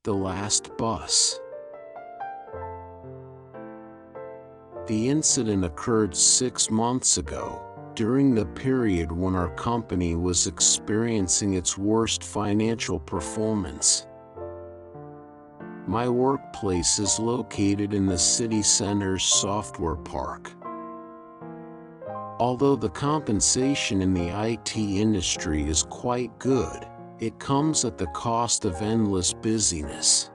The last bus. The incident occurred 6 months ago, during the period when our company was experiencing its worst financial performance. My workplace is located in the city center's software park. Although the compensation in the IT industry is quite good, it comes at the cost of endless busyness.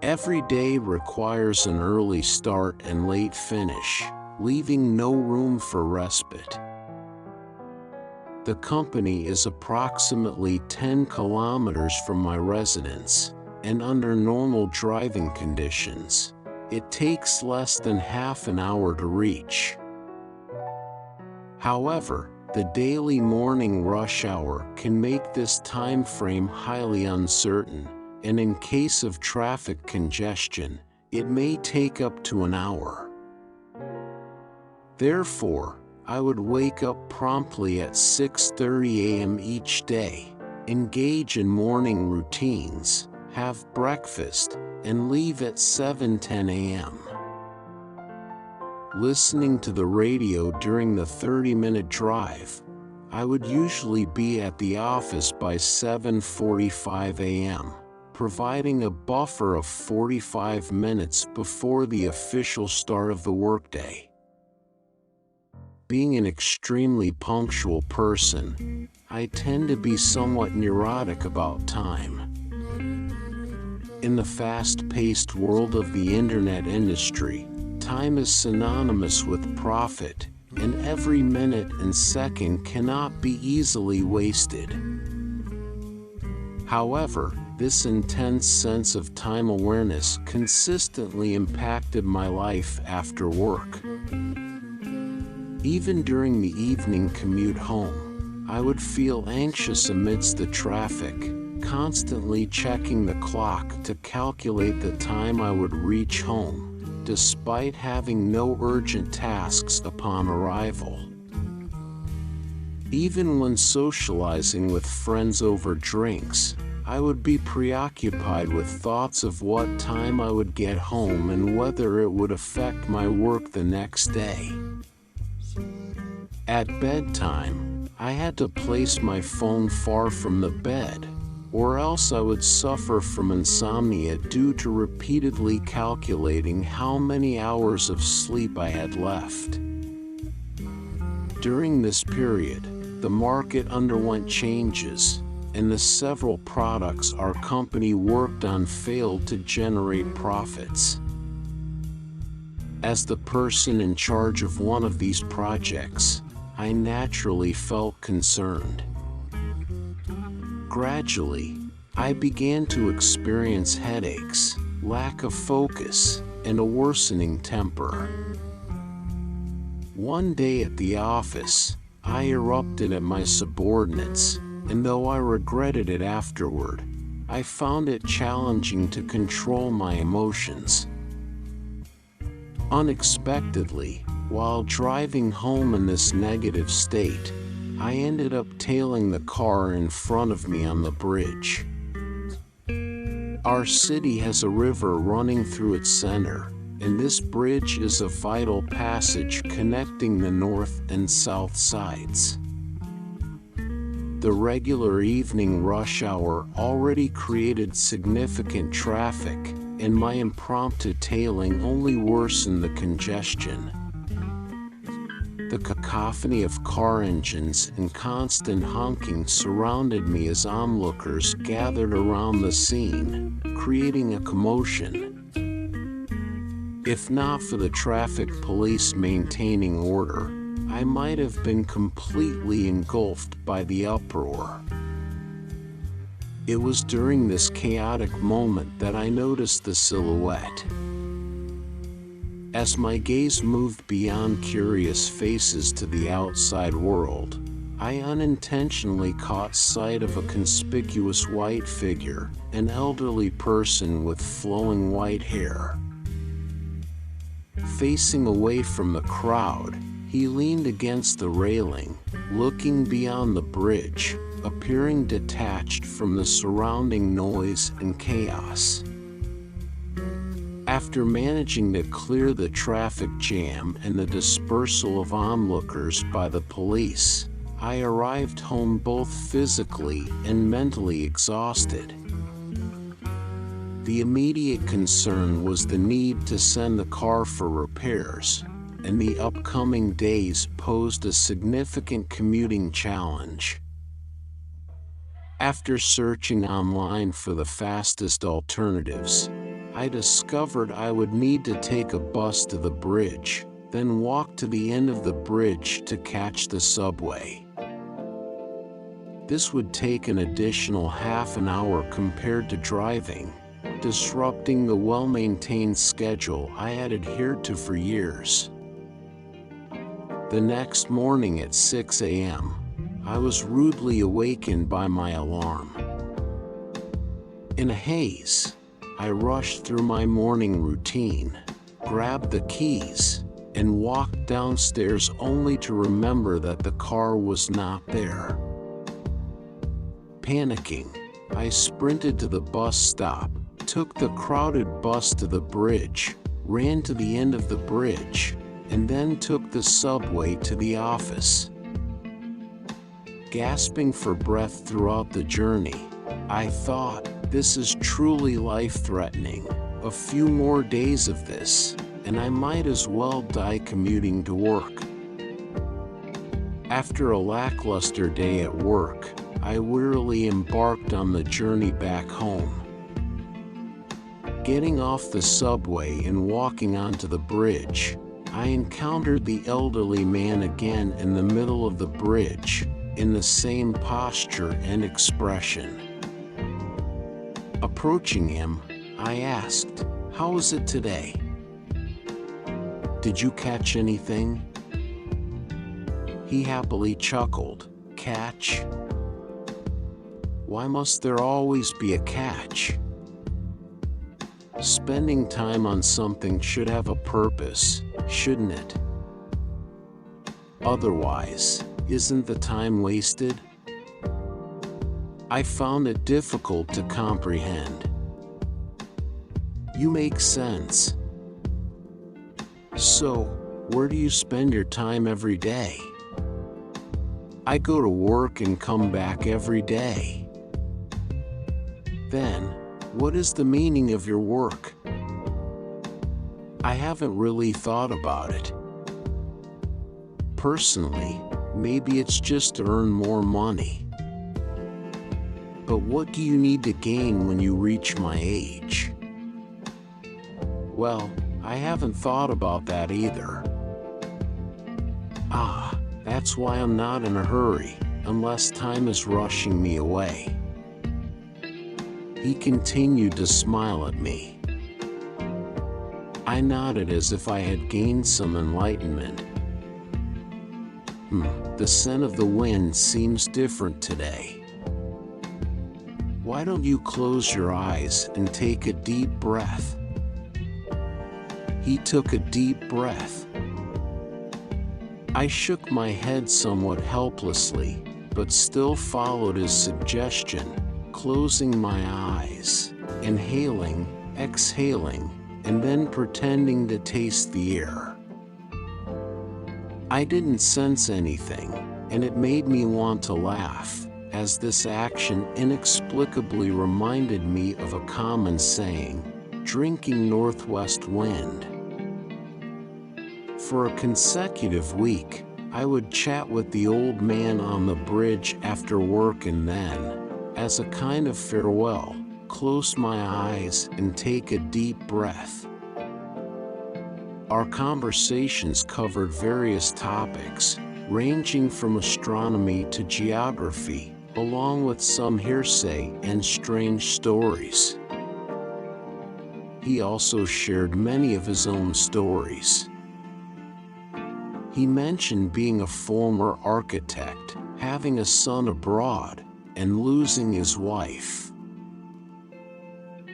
Every day requires an early start and late finish, leaving no room for respite. The company is approximately 10 kilometers from my residence, and under normal driving conditions, it takes less than half an hour to reach. However, the daily morning rush hour can make this time frame highly uncertain, and in case of traffic congestion, it may take up to an hour. Therefore, I would wake up promptly at 6:30 a.m. each day, engage in morning routines, have breakfast, and leave at 7:10 a.m. Listening to the radio during the 30-minute drive, I would usually be at the office by 7:45 a.m., providing a buffer of 45 minutes before the official start of the workday. Being an extremely punctual person, I tend to be somewhat neurotic about time. In the fast-paced world of the internet industry, time is synonymous with profit, and every minute and second cannot be easily wasted. However, this intense sense of time awareness consistently impacted my life after work. Even during the evening commute home, I would feel anxious amidst the traffic, constantly checking the clock to calculate the time I would reach home, despite having no urgent tasks upon arrival. Even when socializing with friends over drinks, I would be preoccupied with thoughts of what time I would get home and whether it would affect my work the next day. At bedtime, I had to place my phone far from the bed, or else I would suffer from insomnia due to repeatedly calculating how many hours of sleep I had left. During this period, the market underwent changes, and the several products our company worked on failed to generate profits. As the person in charge of one of these projects, I naturally felt concerned. Gradually, I began to experience headaches, lack of focus, and a worsening temper. One day at the office, I erupted at my subordinates, and though I regretted it afterward, I found it challenging to control my emotions. Unexpectedly, while driving home in this negative state, I ended up tailing the car in front of me on the bridge. Our city has a river running through its center, and this bridge is a vital passage connecting the north and south sides. The regular evening rush hour already created significant traffic, and my impromptu tailing only worsened the congestion. The cacophony of car engines and constant honking surrounded me as onlookers gathered around the scene, creating a commotion. If not for the traffic police maintaining order, I might have been completely engulfed by the uproar. It was during this chaotic moment that I noticed the silhouette. As my gaze moved beyond curious faces to the outside world, I unintentionally caught sight of a conspicuous white figure, an elderly person with flowing white hair. Facing away from the crowd, he leaned against the railing, looking beyond the bridge, appearing detached from the surrounding noise and chaos. After managing to clear the traffic jam and the dispersal of onlookers by the police, I arrived home both physically and mentally exhausted. The immediate concern was the need to send the car for repairs, and the upcoming days posed a significant commuting challenge. After searching online for the fastest alternatives, I discovered I would need to take a bus to the bridge, then walk to the end of the bridge to catch the subway. This would take an additional half an hour compared to driving, disrupting the well-maintained schedule I had adhered to for years. The next morning at 6 a.m., I was rudely awakened by my alarm. In a haze, I rushed through my morning routine, grabbed the keys, and walked downstairs only to remember that the car was not there. Panicking, I sprinted to the bus stop, took the crowded bus to the bridge, ran to the end of the bridge, and then took the subway to the office. Gasping for breath throughout the journey, I thought, this is truly life-threatening. A few more days of this, and I might as well die commuting to work. After a lackluster day at work, I wearily embarked on the journey back home. Getting off the subway and walking onto the bridge, I encountered the elderly man again in the middle of the bridge, in the same posture and expression. Approaching him, I asked, "How is it today? Did you catch anything?" He happily chuckled, "Catch? Why must there always be a catch? Spending time on something should have a purpose, shouldn't it? Otherwise, isn't the time wasted?" I found it difficult to comprehend. "You make sense. So, where do you spend your time every day?" "I go to work and come back every day." "Then, what is the meaning of your work?" "I haven't really thought about it. Personally, maybe it's just to earn more money. But what do you need to gain when you reach my age?" "Well, I haven't thought about that either." "Ah, that's why I'm not in a hurry, unless time is rushing me away." He continued to smile at me. I nodded as if I had gained some enlightenment. The scent of the wind seems different today. Why don't you close your eyes and take a deep breath?" He took a deep breath. I shook my head somewhat helplessly, but still followed his suggestion, closing my eyes, inhaling, exhaling, and then pretending to taste the air. I didn't sense anything, and it made me want to laugh, as this action inexplicably reminded me of a common saying, "Drinking northwest wind." For a consecutive week, I would chat with the old man on the bridge after work and then, as a kind of farewell, close my eyes and take a deep breath. Our conversations covered various topics, ranging from astronomy to geography, along with some hearsay and strange stories. He also shared many of his own stories. He mentioned being a former architect, having a son abroad, and losing his wife.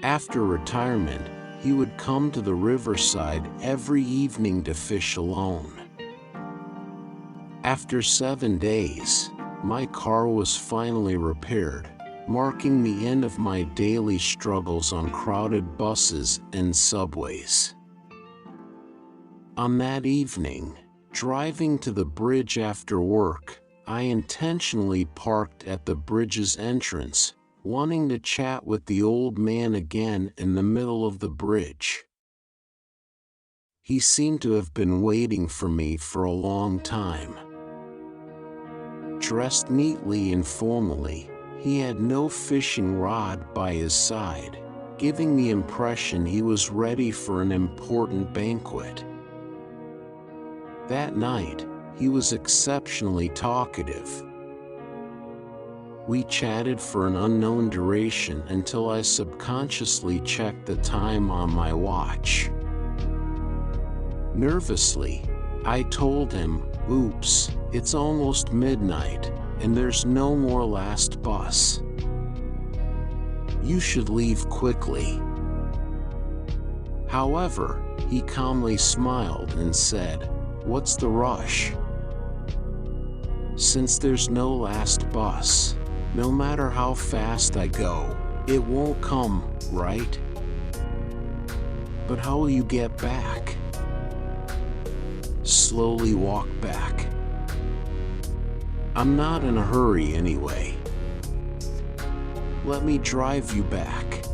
After retirement, he would come to the riverside every evening to fish alone. After 7 days, my car was finally repaired, marking the end of my daily struggles on crowded buses and subways. On that evening, driving to the bridge after work, I intentionally parked at the bridge's entrance, wanting to chat with the old man again in the middle of the bridge. He seemed to have been waiting for me for a long time. Dressed neatly and formally, he had no fishing rod by his side, giving the impression he was ready for an important banquet. That night, he was exceptionally talkative. We chatted for an unknown duration until I subconsciously checked the time on my watch. Nervously, I told him, "Oops, it's almost midnight, and there's no more last bus. You should leave quickly." However, he calmly smiled and said, "What's the rush? Since there's no last bus, no matter how fast I go, it won't come, right? But how will you get back?" "Slowly walk back. I'm not in a hurry anyway. Let me drive you back."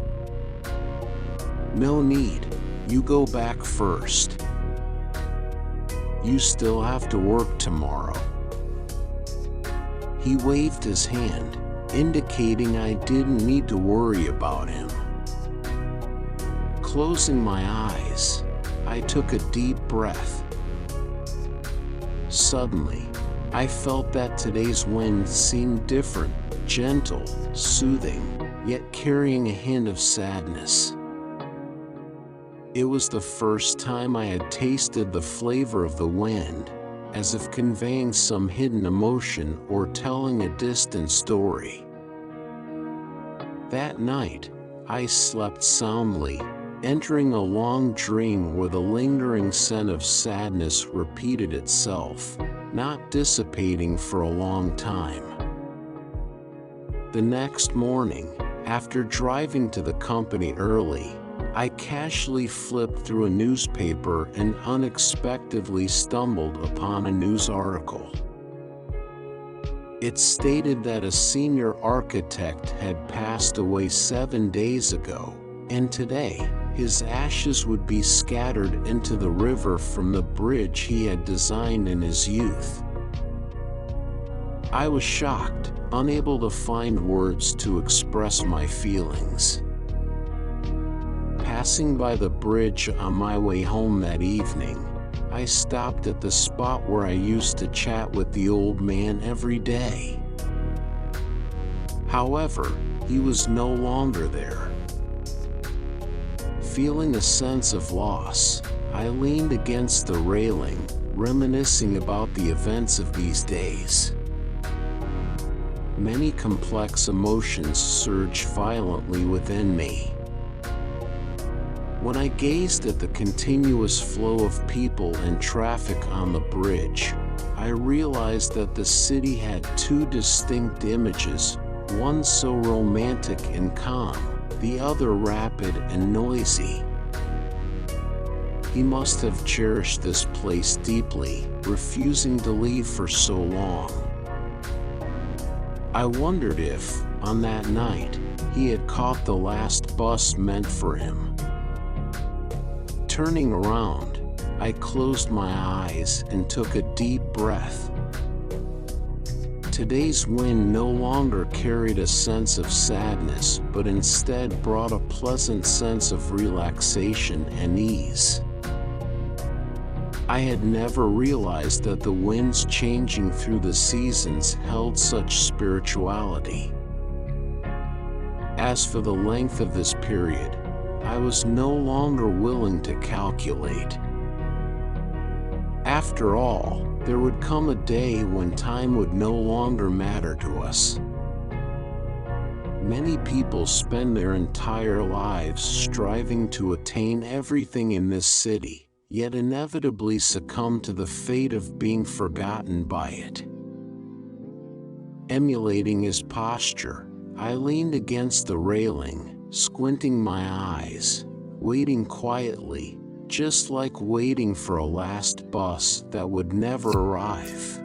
"No need, you go back first. You still have to work tomorrow." He waved his hand, indicating I didn't need to worry about him. Closing my eyes, I took a deep breath. Suddenly, I felt that today's wind seemed different, gentle, soothing, yet carrying a hint of sadness. It was the first time I had tasted the flavor of the wind, as if conveying some hidden emotion or telling a distant story. That night, I slept soundly, entering a long dream where the lingering scent of sadness repeated itself, not dissipating for a long time. The next morning, after driving to the company early, I casually flipped through a newspaper and unexpectedly stumbled upon a news article. It stated that a senior architect had passed away 7 days ago, and today, his ashes would be scattered into the river from the bridge he had designed in his youth. I was shocked, unable to find words to express my feelings. Passing by the bridge on my way home that evening, I stopped at the spot where I used to chat with the old man every day. However, he was no longer there. Feeling a sense of loss, I leaned against the railing, reminiscing about the events of these days. Many complex emotions surged violently within me. When I gazed at the continuous flow of people and traffic on the bridge, I realized that the city had two distinct images, one so romantic and calm, the other rapid and noisy. He must have cherished this place deeply, refusing to leave for so long. I wondered if, on that night, he had caught the last bus meant for him. Turning around, I closed my eyes and took a deep breath. Today's wind no longer carried a sense of sadness, but instead brought a pleasant sense of relaxation and ease. I had never realized that the winds changing through the seasons held such spirituality. As for the length of this period, I was no longer willing to calculate. After all, there would come a day when time would no longer matter to us. Many people spend their entire lives striving to attain everything in this city, yet inevitably succumb to the fate of being forgotten by it. Emulating his posture, I leaned against the railing, squinting my eyes, waiting quietly, just like waiting for a last bus that would never arrive.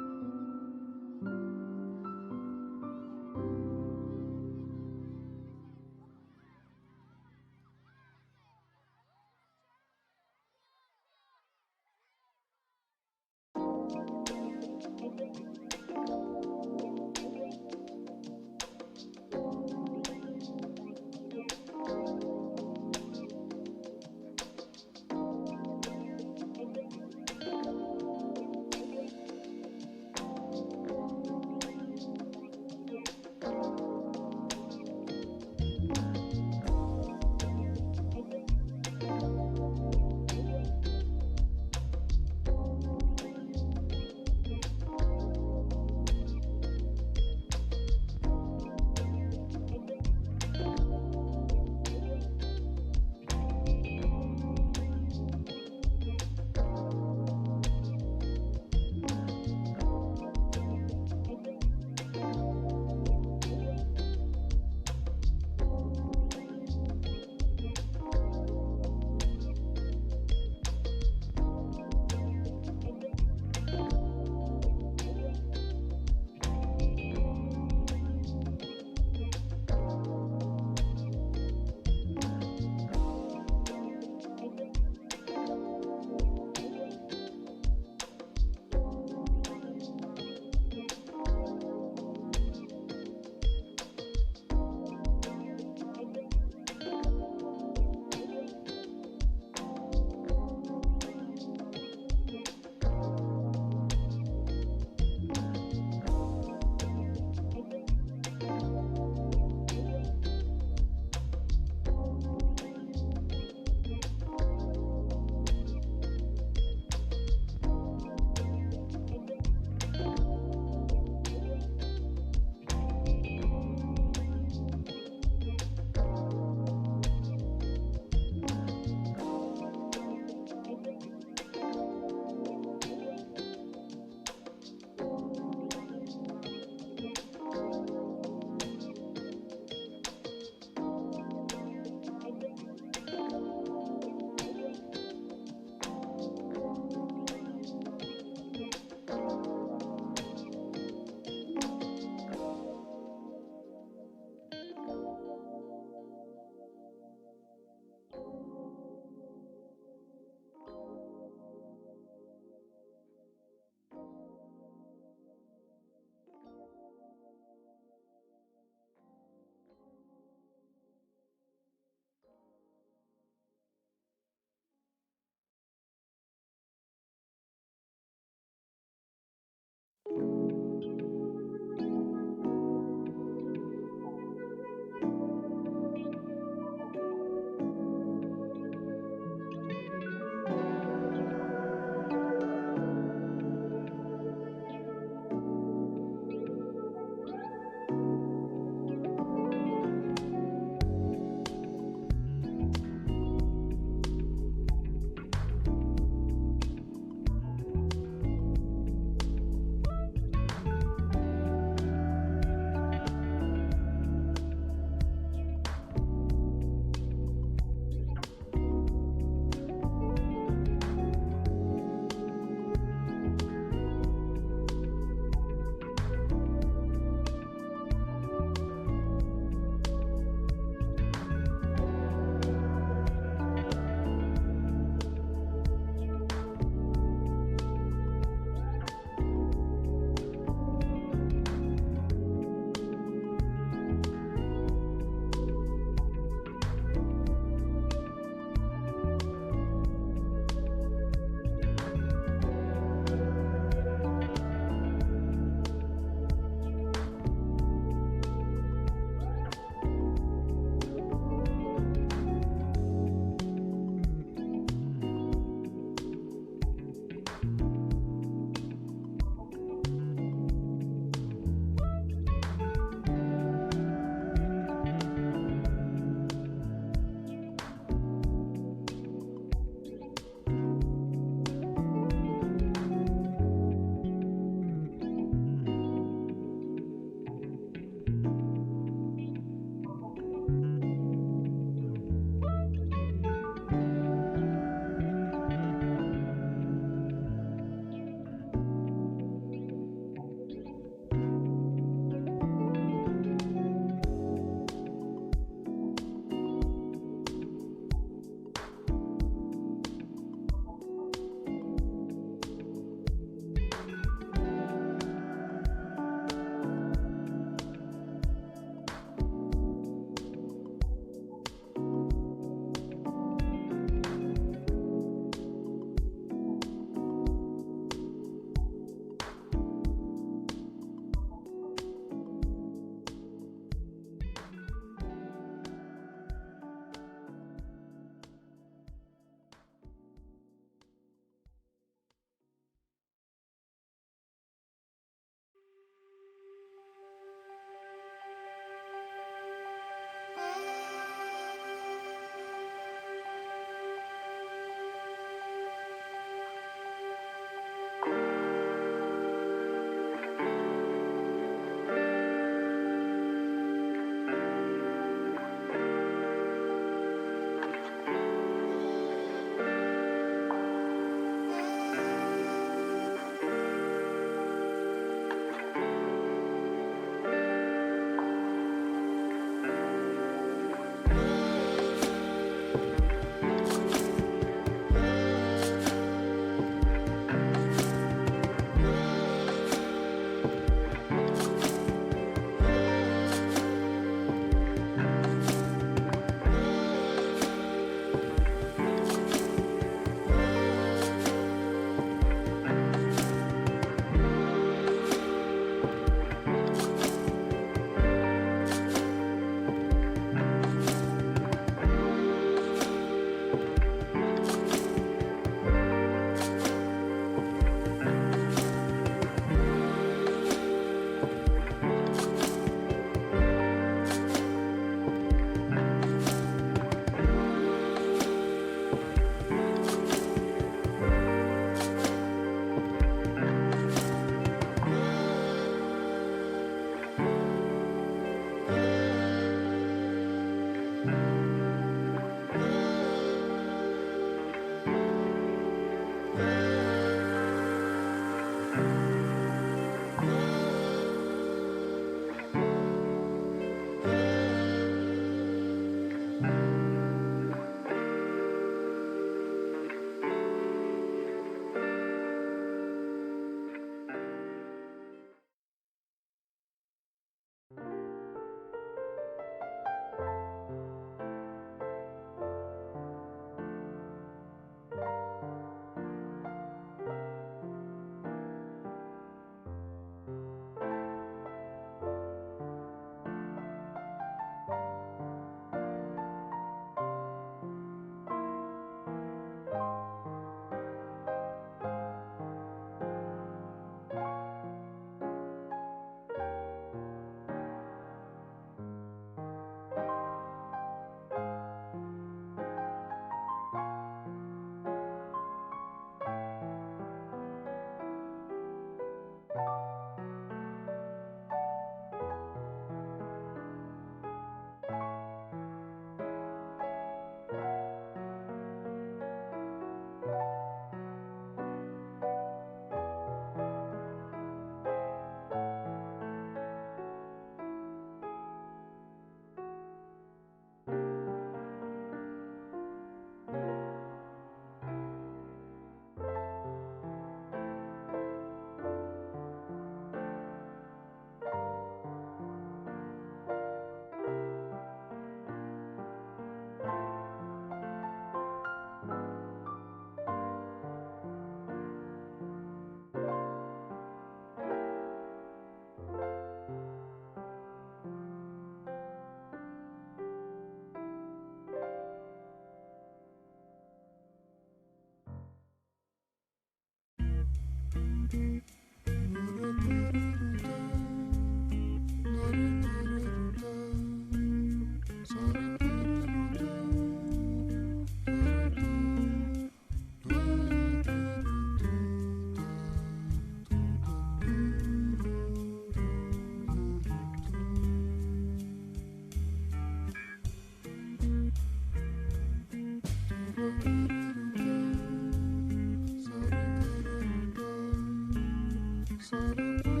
Sa